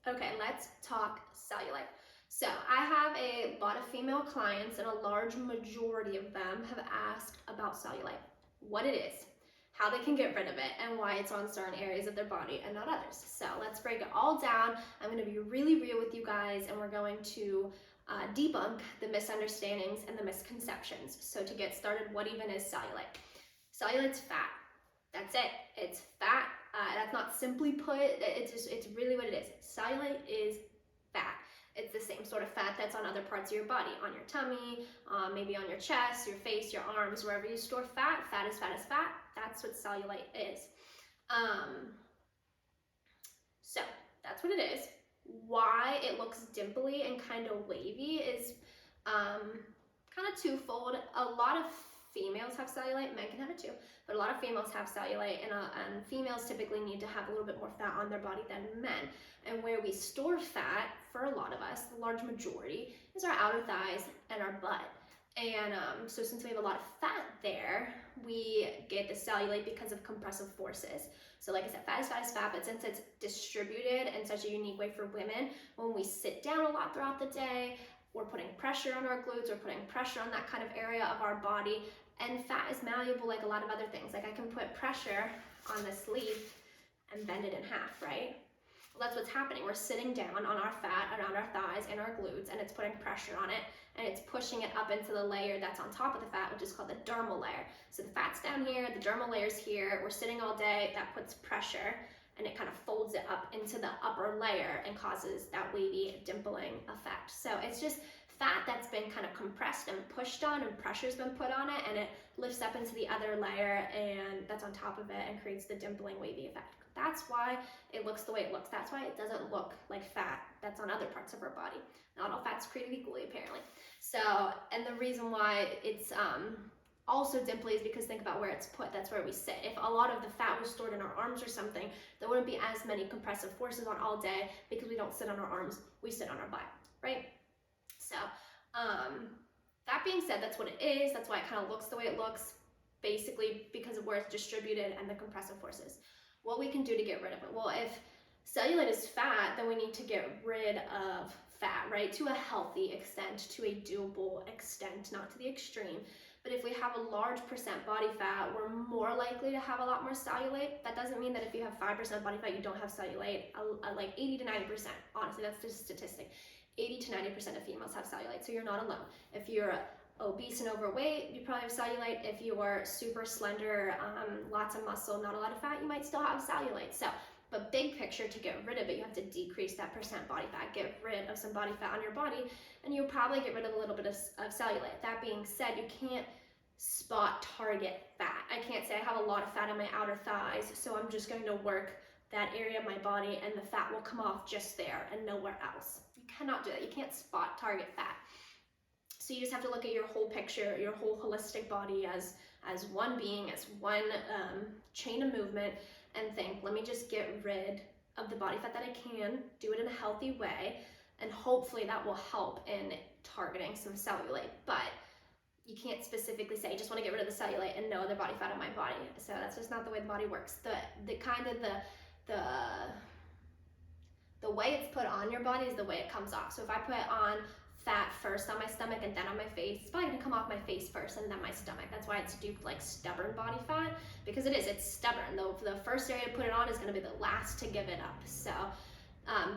Okay, let's talk cellulite. So I have a lot of female clients and a large majority of them have asked about cellulite, what it is, how they can get rid of it, and why it's on certain areas of their body and not others. So let's break it all down. I'm going to be really real with you guys and we're going to debunk the misunderstandings and the misconceptions. So to get started, what even is cellulite? Cellulite's fat. That's it. It's fat. That's not simply put. It's really what it is. Cellulite is fat. It's the same sort of fat that's on other parts of your body, on your tummy, maybe on your chest, your face, your arms, wherever you store fat. Fat is fat is fat. That's what cellulite is. So that's what it is. Why it looks dimply and kind of wavy is kind of twofold. A lot of females have cellulite, men can have it too, but a lot of females have cellulite, and females typically need to have a little bit more fat on their body than men. And where we store fat, for a lot of us, the large majority, is our outer thighs and our butt. And so since we have a lot of fat there, we get the cellulite because of compressive forces. So like I said, fat is fat is fat, but since it's distributed in such a unique way for women, when we sit down a lot throughout the day, we're putting pressure on our glutes, we're putting pressure on that kind of area of our body, and fat is malleable like a lot of other things. Like I can put pressure on this leaf and bend it in half, right? Well, that's what's happening. We're sitting down on our fat around our thighs and our glutes, and it's putting pressure on it, and it's pushing it up into the layer that's on top of the fat, which is called the dermal layer. So the fat's down here, the dermal layer's here, we're sitting all day, that puts pressure, and it kind of folds it up into the upper layer and causes that wavy dimpling effect. So it's just fat that's been kind of compressed and pushed on, and pressure's been put on it, and it lifts up into the other layer and that's on top of it and creates the dimpling wavy effect. That's why it looks the way it looks. That's why it doesn't look like fat that's on other parts of our body. Not all fat's created equally, apparently. So, and the reason why it's also dimply is because think about where it's put. That's where we sit. If a lot of the fat was stored in our arms or something, there wouldn't be as many compressive forces on all day because we don't sit on our arms, we sit on our butt, right? So, that being said, that's what it is. That's why it kind of looks the way it looks, basically because of where it's distributed and the compressive forces. What we can do to get rid of it? Well, if cellulite is fat, then we need to get rid of fat, right? To a healthy extent, to a doable extent, not to the extreme. But if we have a large percent body fat, we're more likely to have a lot more cellulite. That doesn't mean that if you have 5% body fat, you don't have cellulite. Like 80 to 90%, honestly, that's just a statistic. 80 to 90% of females have cellulite, so you're not alone. If you're obese and overweight, you probably have cellulite. If you are super slender, lots of muscle, not a lot of fat, you might still have cellulite. So, but big picture, to get rid of it, you have to decrease that percent body fat, get rid of some body fat on your body, and you'll probably get rid of a little bit of cellulite. That being said, you can't spot target fat. I can't say I have a lot of fat on my outer thighs, so I'm just going to work that area of my body and the fat will come off just there and nowhere else. You cannot do that. You can't spot target fat. So you just have to look at your whole picture, your whole holistic body as one being, as one chain of movement, and think, let me just get rid of the body fat that I can, do it in a healthy way, and hopefully that will help in targeting some cellulite. But you can't specifically say, I just want to get rid of the cellulite and no other body fat on my body. So that's just not the way the body works. The kind of the way it's put on your body is the way it comes off. So if I put on fat first on my stomach and then on my face, it's probably gonna come off my face first and then my stomach. That's why it's duped like stubborn body fat, because it's stubborn. The first area to put it on is gonna be the last to give it up. So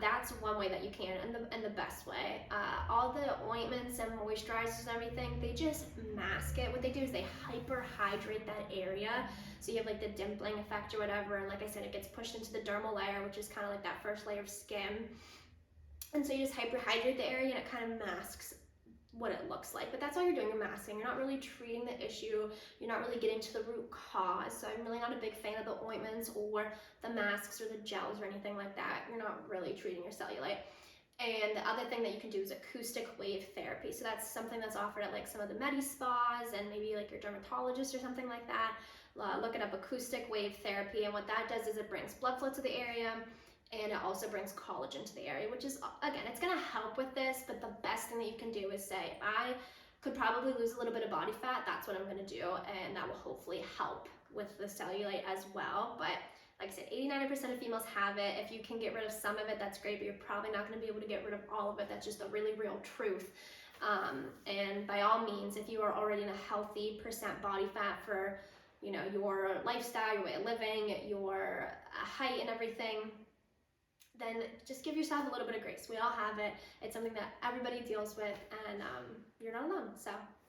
that's one way that you can, and the best way. All the ointments and moisturizers and everything, they just mask it. What they do is they hyperhydrate that area, so you have like the dimpling effect or whatever, and like I said, it gets pushed into the dermal layer, which is kind of like that first layer of skin. And so you just hyperhydrate the area and it kind of masks what it looks like. But that's all you're doing, you're masking. You're not really treating the issue. You're not really getting to the root cause. So I'm really not a big fan of the ointments or the masks or the gels or anything like that. You're not really treating your cellulite. And the other thing that you can do is acoustic wave therapy. So that's something that's offered at like some of the med spas and maybe like your dermatologist or something like that. Look it up, acoustic wave therapy. And what that does is it brings blood flow to the area, and it also brings collagen to the area, which is, again, it's gonna help with this, but the best thing that you can do is say, I could probably lose a little bit of body fat, that's what I'm gonna do, and that will hopefully help with the cellulite as well. But Like I said, 80–90% of females have it. If you can get rid of some of it, that's great, but you're probably not going to be able to get rid of all of it. That's just a really real truth. And by all means, if you are already in a healthy percent body fat for, you know, your lifestyle, your way of living, your height and everything, then just give yourself a little bit of grace. We all have it. It's something that everybody deals with, and you're not alone. So